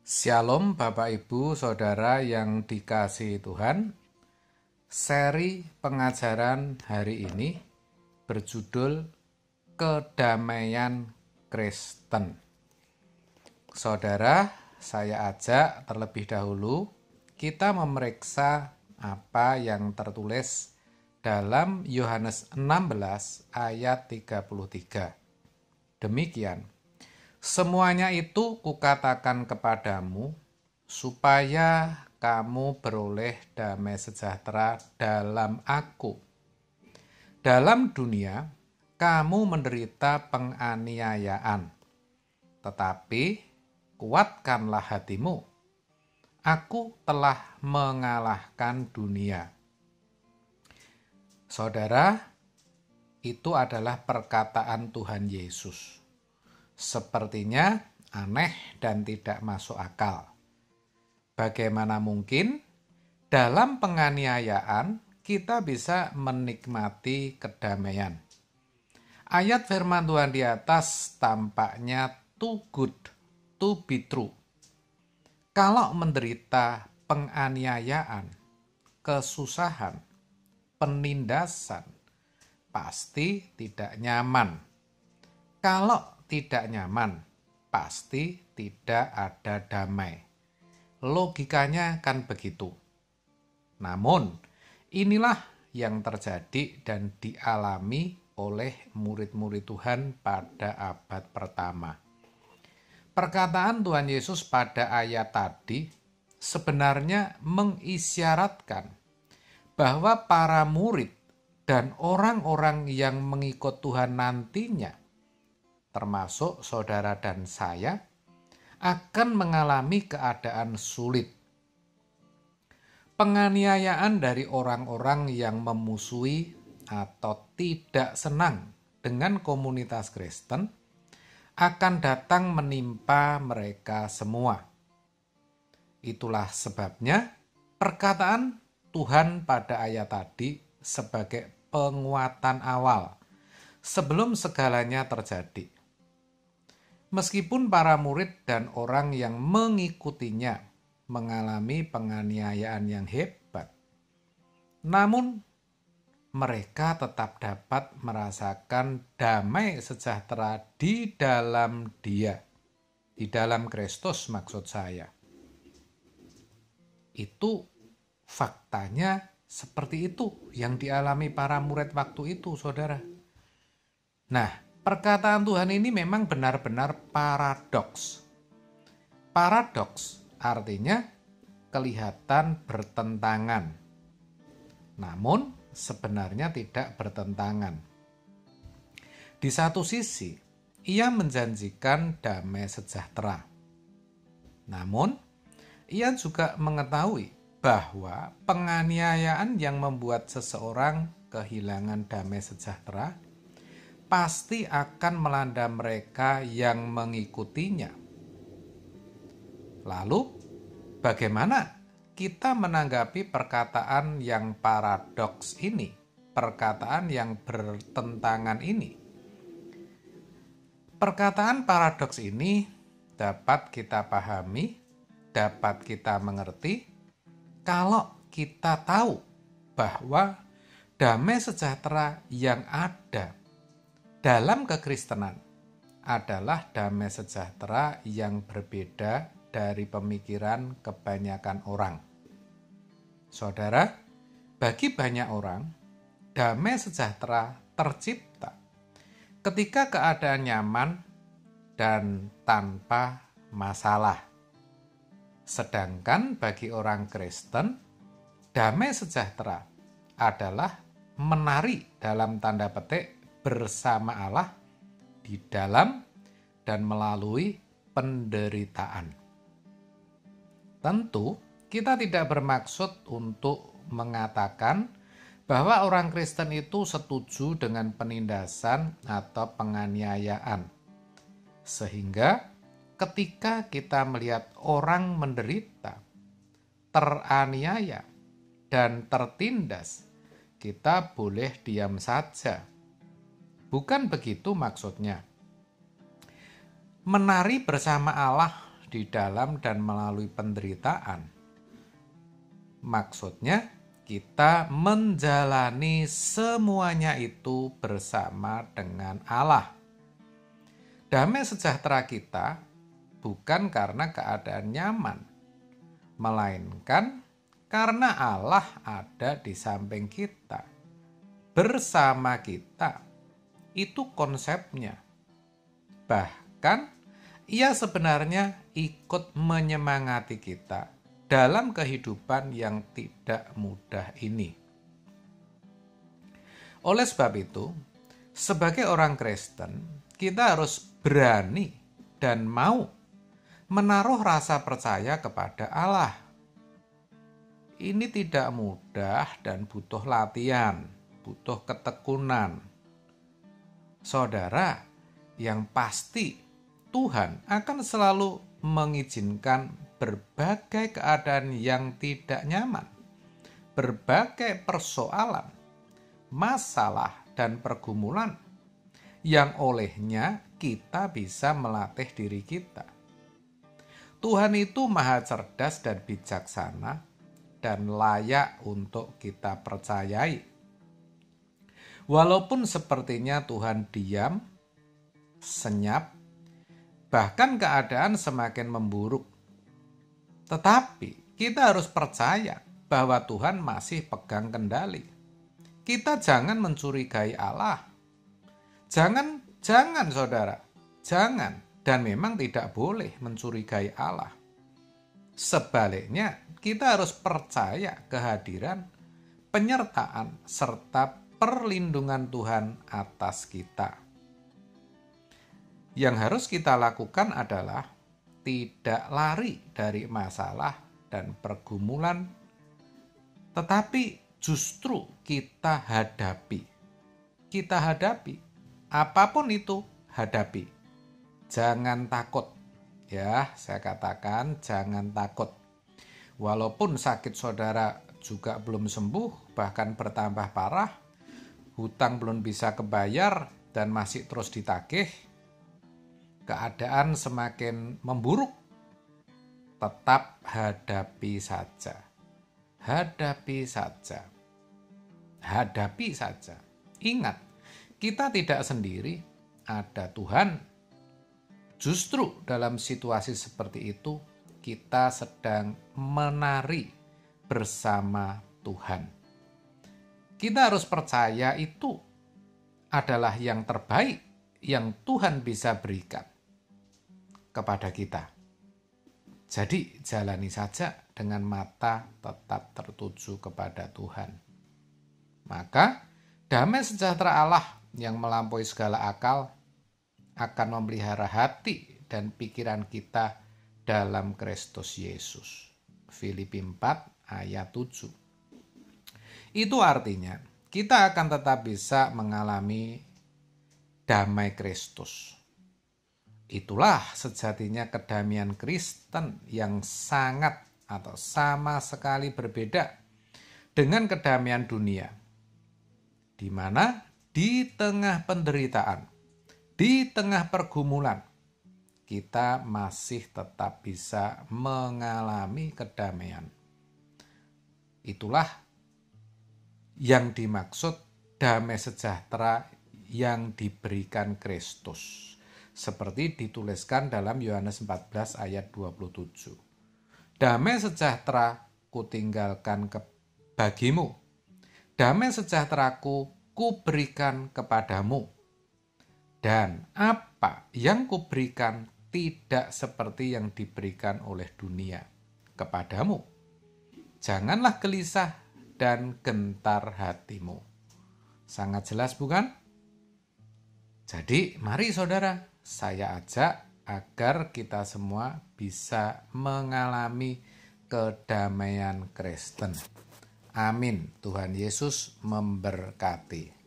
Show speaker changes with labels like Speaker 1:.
Speaker 1: Shalom Bapak Ibu Saudara yang dikasihi Tuhan. Seri pengajaran hari ini berjudul Kedamaian Kristen. Saudara, saya ajak terlebih dahulu kita memeriksa apa yang tertulis dalam Yohanes 16 ayat 33. Demikian, semuanya itu kukatakan kepadamu, supaya kamu beroleh damai sejahtera dalam aku. Dalam dunia, kamu menderita penganiayaan. Tetapi, kuatkanlah hatimu. Aku telah mengalahkan dunia. Saudara, itu adalah perkataan Tuhan Yesus. Sepertinya aneh dan tidak masuk akal. Bagaimana mungkin dalam penganiayaan kita bisa menikmati kedamaian? Ayat firman Tuhan di atas tampaknya too good to be true. Kalau menderita penganiayaan, kesusahan, penindasan, pasti tidak nyaman. Kalau tidak nyaman, pasti tidak ada damai. Logikanya kan begitu. Namun, inilah yang terjadi dan dialami oleh murid-murid Tuhan pada abad pertama. Perkataan Tuhan Yesus pada ayat tadi sebenarnya mengisyaratkan bahwa para murid dan orang-orang yang mengikut Tuhan nantinya, termasuk saudara dan saya, akan mengalami keadaan sulit. Penganiayaan dari orang-orang yang memusuhi atau tidak senang dengan komunitas Kristen akan datang menimpa mereka semua. Itulah sebabnya perkataan Tuhan pada ayat tadi sebagai penguatan awal sebelum segalanya terjadi. Meskipun para murid dan orang yang mengikutinya mengalami penganiayaan yang hebat, namun mereka tetap dapat merasakan damai sejahtera di dalam Dia, di dalam Kristus maksud saya. Itu faktanya seperti itu yang dialami para murid waktu itu, saudara. Nah, perkataan Tuhan ini memang benar-benar paradoks. Paradoks artinya kelihatan bertentangan, namun sebenarnya tidak bertentangan. Di satu sisi, ia menjanjikan damai sejahtera. Namun, ia juga mengetahui bahwa penganiayaan yang membuat seseorang kehilangan damai sejahtera pasti akan melanda mereka yang mengikutinya. Lalu, bagaimana kita menanggapi perkataan yang paradoks ini, perkataan yang bertentangan ini? Perkataan paradoks ini dapat kita pahami, dapat kita mengerti, kalau kita tahu bahwa damai sejahtera yang ada dalam kekristenan adalah damai sejahtera yang berbeda dari pemikiran kebanyakan orang. Saudara, bagi banyak orang, damai sejahtera tercipta ketika keadaan nyaman dan tanpa masalah. Sedangkan bagi orang Kristen, damai sejahtera adalah menari dalam tanda petik bersama Allah di dalam dan melalui penderitaan. Tentu, kita tidak bermaksud untuk mengatakan bahwa orang Kristen itu setuju dengan penindasan atau penganiayaan. Sehingga ketika kita melihat orang menderita, teraniaya, dan tertindas, kita boleh diam saja. Bukan begitu maksudnya. Menari bersama Allah di di dalam dan melalui penderitaan. Maksudnya, kita menjalani semuanya itu bersama dengan Allah. Damai sejahtera kita bukan karena keadaan nyaman, melainkan karena Allah ada di samping kita, bersama kita. Itu konsepnya. Bahkan, ia sebenarnya ikut menyemangati kita dalam kehidupan yang tidak mudah ini. Oleh sebab itu, sebagai orang Kristen, kita harus berani dan mau menaruh rasa percaya kepada Allah. Ini tidak mudah dan butuh latihan, butuh ketekunan. Saudara, yang pasti Tuhan akan selalu mengizinkan berbagai keadaan yang tidak nyaman, berbagai persoalan, masalah, dan pergumulan yang olehnya kita bisa melatih diri kita. Tuhan itu maha cerdas dan bijaksana dan layak untuk kita percayai. Walaupun sepertinya Tuhan diam, senyap, bahkan keadaan semakin memburuk, tetapi kita harus percaya bahwa Tuhan masih pegang kendali. Kita jangan mencurigai Allah. Jangan saudara, jangan, dan memang tidak boleh mencurigai Allah. Sebaliknya, kita harus percaya kehadiran, penyertaan, serta perlindungan Tuhan atas kita. Yang harus kita lakukan adalah tidak lari dari masalah dan pergumulan, tetapi justru kita hadapi. Kita hadapi, apapun itu hadapi. Jangan takut. Ya, saya katakan jangan takut. Walaupun sakit saudara juga belum sembuh, bahkan bertambah parah, hutang belum bisa kebayar dan masih terus ditagih, keadaan semakin memburuk, tetap hadapi saja. Hadapi saja. Hadapi saja. Ingat, kita tidak sendiri, ada Tuhan. Justru dalam situasi seperti itu, kita sedang menari bersama Tuhan. Kita harus percaya itu adalah yang terbaik yang Tuhan bisa berikan kepada kita. Jadi jalani saja dengan mata tetap tertuju kepada Tuhan. Maka damai sejahtera Allah yang melampaui segala akal akan memelihara hati dan pikiran kita dalam Kristus Yesus. Filipi 4 ayat 7. Itu artinya kita akan tetap bisa mengalami damai Kristus. Itulah sejatinya kedamaian Kristen yang sangat atau sama sekali berbeda dengan kedamaian dunia, di mana di tengah penderitaan, di tengah pergumulan, kita masih tetap bisa mengalami kedamaian. Itulah yang dimaksud damai sejahtera yang diberikan Kristus. Seperti dituliskan dalam Yohanes 14 ayat 27. Damai sejahtera kutinggalkan bagimu. Damai sejahteraku kuberikan kepadamu. Dan apa yang kuberikan tidak seperti yang diberikan oleh dunia kepadamu. Janganlah gelisah dan gentar hatimu. Sangat jelas bukan? Jadi mari saudara, saya ajak agar kita semua bisa mengalami kedamaian Kristen. Amin. Tuhan Yesus memberkati.